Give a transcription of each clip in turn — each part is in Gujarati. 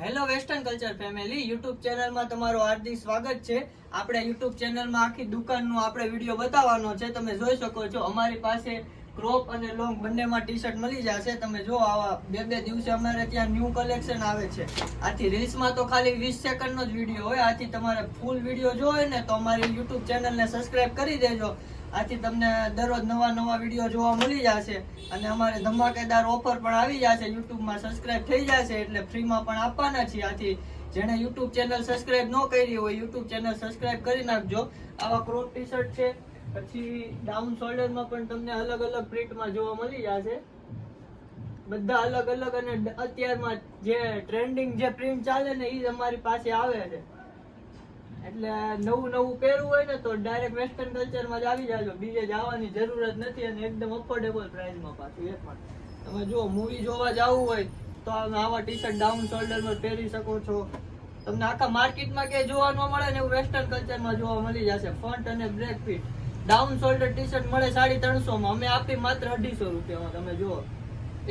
Hello western culture family YouTube ચેનલમાં તમારું હાર્દિક સ્વાગત છે। આપણે યુટ્યુબ ચેનલમાં આખી દુકાનનો આપણે વિડીયો બતાવવાનો છે। તમે જોઈ શકો છો અમારી પાસે ક્રોપ અને લોંગ બંનેમાં ટી શર્ટ મળી જશે। તમે જો આવા બે દિવસે અમારે ત્યાં ન્યૂ કલેક્શન આવે છે। આથી રીલ્સમાં તો ખાલી 20 સેકન્ડનો જ વિડીયો હોય। આથી તમારે ફૂલ વિડીયો જોવે ને તો અમારી યુટ્યુબ ચેનલને સબસ્ક્રાઇબ કરી દેજો। આથી તમને દરરોજ નવા વિડીયો જોવા મળી જશે અને અમારે ધમાકેદાર ઓફર પણ આવી જશે। યુટ્યુબમાં સબસ્ક્રાઇબ થઈ જશે એટલે ફ્રીમાં પણ આપવાના છીએ। આથી જેને યુટ્યુબ ચેનલ સબસ્ક્રાઇબ ન કરી હોય યુટ્યુબ ચેનલ સબસ્ક્રાઇબ કરી નાખજો। આવા ક્રોપ ટી શર્ટ છે, પછી ડાઉન શોલ્ડરમાં પણ તમને અલગ અલગ પ્રિન્ટમાં જોવા મળી જશે। બધા અલગ અલગ અને અત્યારમાં જે ટ્રેન્ડિંગ જે પ્રિન્ટ ચાલે ને એ જ અમારી પાસે આવે છે। એટલે નવું પહેરવું હોય ને તો ડાયરેક્ટ વેસ્ટર્ન કલ્ચરમાં જ આવી જાજો, બીજે જવાની જરૂરત નથી અને એકદમ અફોર્ડેબલ પ્રાઇસમાં પાછું એક માં। તમે જો મૂવી જોવા જવું હોય તો આવા ટી શર્ટ ડાઉન શોલ્ડરમાં પહેરી શકો છો। તમને આખા માર્કેટમાં ક્યાંય જોવા ન મળે ને એવું વેસ્ટર્ન કલ્ચરમાં જોવા મળી જશે। ફ્રન્ટ અને break fit down shoulder T shirt મળે 350 માં, અમે આપી માત્ર 250 રૂપિયામાં। તમે જુઓ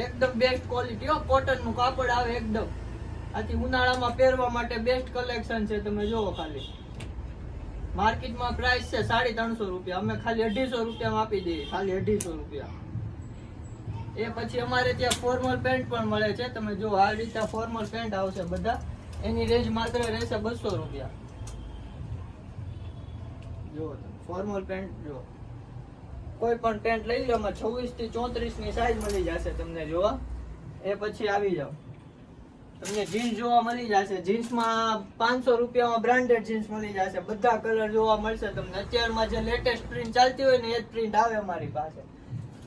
એકદમ બેસ્ટ ક્વોલિટી હો, કોટનનું કાપડ આવે એકદમ। આથી ઉનાળામાં પહેરવા માટે બેસ્ટ કલેક્શન છે। તમે જુઓ ખાલી માર્કેટમાં પ્રાઇસ છે 350 રૂપિયા, અમે ખાલી 250 રૂપિયામાં આપી દઈએ, ખાલી 250 રૂપિયા। એ પછી અમારે ત્યાં ફોર્મલ પેન્ટ પણ મળે છે। તમે જો આ રીતે ફોર્મલ પેન્ટ આવશે બધા, એની રેન્જ માત્ર રહેશે 200 રૂપિયા। જો ફોર્મલ પેન્ટ જો કોઈ પણ પેન્ટ લઈ લો, એમાં 26 થી 34 ની સાઈઝ મળી જશે તમને જોવા। એ પછી આવી જાવ તમને જીન્સ જોવા મળી જશે। જીન્સમાં 500 રૂપિયામાં બ્રાન્ડેડ જીન્સ મળી જશે, બધા કલર જોવા મળશે તમને। અત્યારમાં જે લેટેસ્ટ પ્રિન્ટ ચાલતી હોય ને એ જ પ્રિન્ટ આવે અમારી પાસે।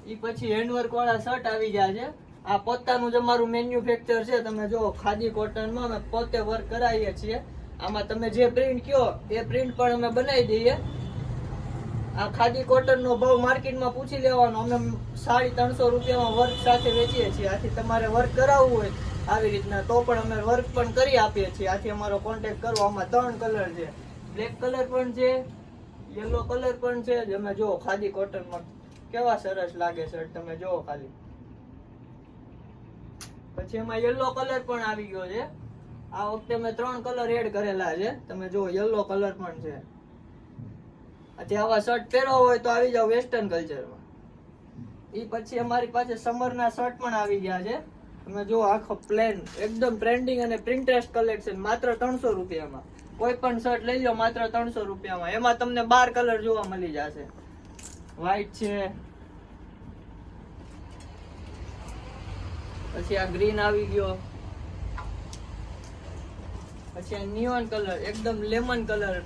એ પછી હેન્ડવર્ક વાળા શર્ટ આવી ગયા છે। આ પોતાનું જ અમારું મેન્યુફેક્ચર છે। તમે જો ખાદી કોટનમાં અમે પોતે વર્ક કરાવીએ છીએ। આમાં તમે જે પ્રિન્ટ કયો એ પ્રિન્ટ પણ અમે બનાવી દઈએ। આ ખાદી કોટન નો ભાવ માર્કેટમાં પૂછી લેવાનો, અમે 350 રૂપિયામાં વર્ક સાથે વેચીએ છીએ। આથી તમારે વર્ક કરાવવું હોય આવી રીતના તો પણ અમે વર્ક પણ કરી આપીએ છીએ। આથી અમારો કોન્ટેક્ટ કરો। આમાં 3 કલર છે, બ્લેક કલર પણ છે, યલો કલર પણ છે। તમે જો ખાદી કોટનમાં કેવા સરસ લાગે શર્ટ, તમે જો ખાલી। પછી એમાં યલો કલર પણ આવી ગયો છે। આ વખતે મેં 3 કલર એડ કરેલા છે। તમે જો યલો કલર પણ છે। આથી આવા શર્ટ પહેરવા હોય તો આવી જાવ વેસ્ટર્ન કલ્ચરમાં। એ પછી અમારી પાસે સમરના શર્ટ પણ આવી ગયા છે। તમે જો આખો પ્લેન એકદમ ટ્રેન્ડિંગ અને પ્રિન્ટેસ્ટ કલેક્શન માત્ર 300 રૂપિયામાં। કોઈ પણ શર્ટ લઈ લો માત્ર 300 રૂપિયામાં। એમાં તમને 12 કલર જોવા મળી જશે। વ્હાઈટ છે, પછી આ ગ્રીન આવી ગયો, પછી આ નિયોન કલર એકદમ લેમન કલર,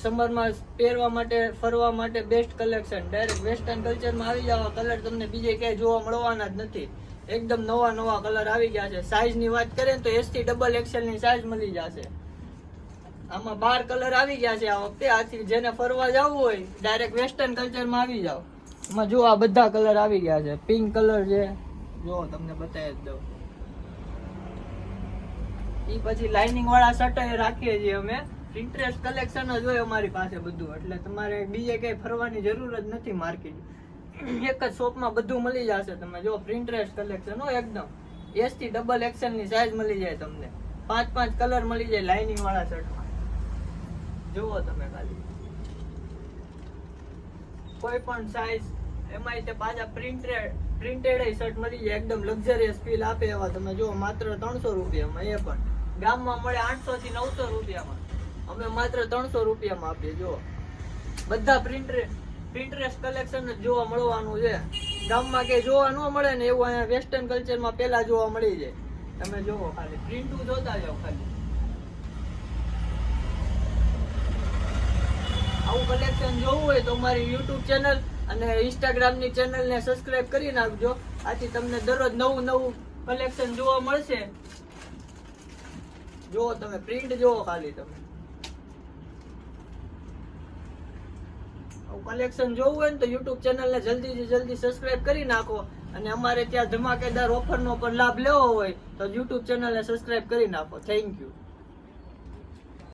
સમરમાં પહેરવા માટે ફરવા માટે બેસ્ટ કલેક્શન। ડાયરેક્ટ વેસ્ટર્ન કલ્ચરમાં આવી જાવ, કલર તમને બીજે ક્યાંય જોવા મળવાના જ નથી। એકદમ નવા કલર આવી ગયા છે। સાઈઝ ની વાત કરીએ તો S થી XXL ની સાઈઝ મળી જશે। આમાં 12 કલર આવી ગયા છે આ વખતે। આથી જેને ફરવા જવું હોય ડાયરેક્ટ વેસ્ટર્ન કલ્ચરમાં આવી જાવ। એમાં જો આ બધા કલર આવી ગયા છે। પિંક કલર છે, જો તમને બતાવી જ દઉં। એ પછી લાઇનિંગ વાળા શર્ટ રાખીએ છીએ અમે। પ્રિન્ટેસ્ટ કલેક્શન જ હોય અમારી પાસે બધું, એટલે તમારે બીજે ક્યાંય ફરવાની જરૂર જ નથી માર્કેટ। એક જ શોપમાં બધું મળી જશે। તમે જો પ્રિન્ટેસ્ટ કલેક્શન હોય એકદમ S થી XXL ની સાઈઝ મળી જાય તમને। 5 કલર મળી જાય લાઇનિંગ વાળા શર્ટમાં। જુઓ તમે ખાલી કોઈ પણ સાઈઝ, એમાં તે પાછા પ્રિન્ટેડ શર્ટ મળી જાય, એકદમ લક્ઝરિયસ ફીલ આપે એવા। તમે જો માત્ર 300 રૂપિયામાં। એ પણ ગામમાં મળે 800 થી 900 રૂપિયામાં, અમે માત્ર 300 રૂપિયામાં આપીએ। જો બધા પ્રિન્ટેસ્ટ કલેક્શન જ જોવા મળવાનું છે। ગામમાં કે જોવા ન મળે ને એવું અહીંયા વેસ્ટર્ન કલ્ચરમાં પેલા જોવા મળી જાય। તમે જોવો ખાલી પ્રિન્ટું જોતા જાવ ખાલી। આવું કલેક્શન જોવું હોય તો મારી યુટ્યુબ ચેનલ અને ઇન્સ્ટાગ્રામ ની ચેનલ ને સબસ્ક્રાઇબ કરી નાખજો। આથી તમને દરરોજ નવું કલેક્શન જોવા મળશે। જો તમે પ્રિન્ટ જોવો ખાલી, તમે કલેક્શન જોવું હોય ને તો યુટ્યુબ ચેનલ ને જલ્દી સબસ્ક્રાઇબ કરી નાખો। અને અમારે ત્યાં ધમાકેદાર ઓફર નો પણ લાભ લેવો હોય તો યુટ્યુબ ચેનલ ને સબસ્ક્રાઇબ કરી નાખો। Thank you.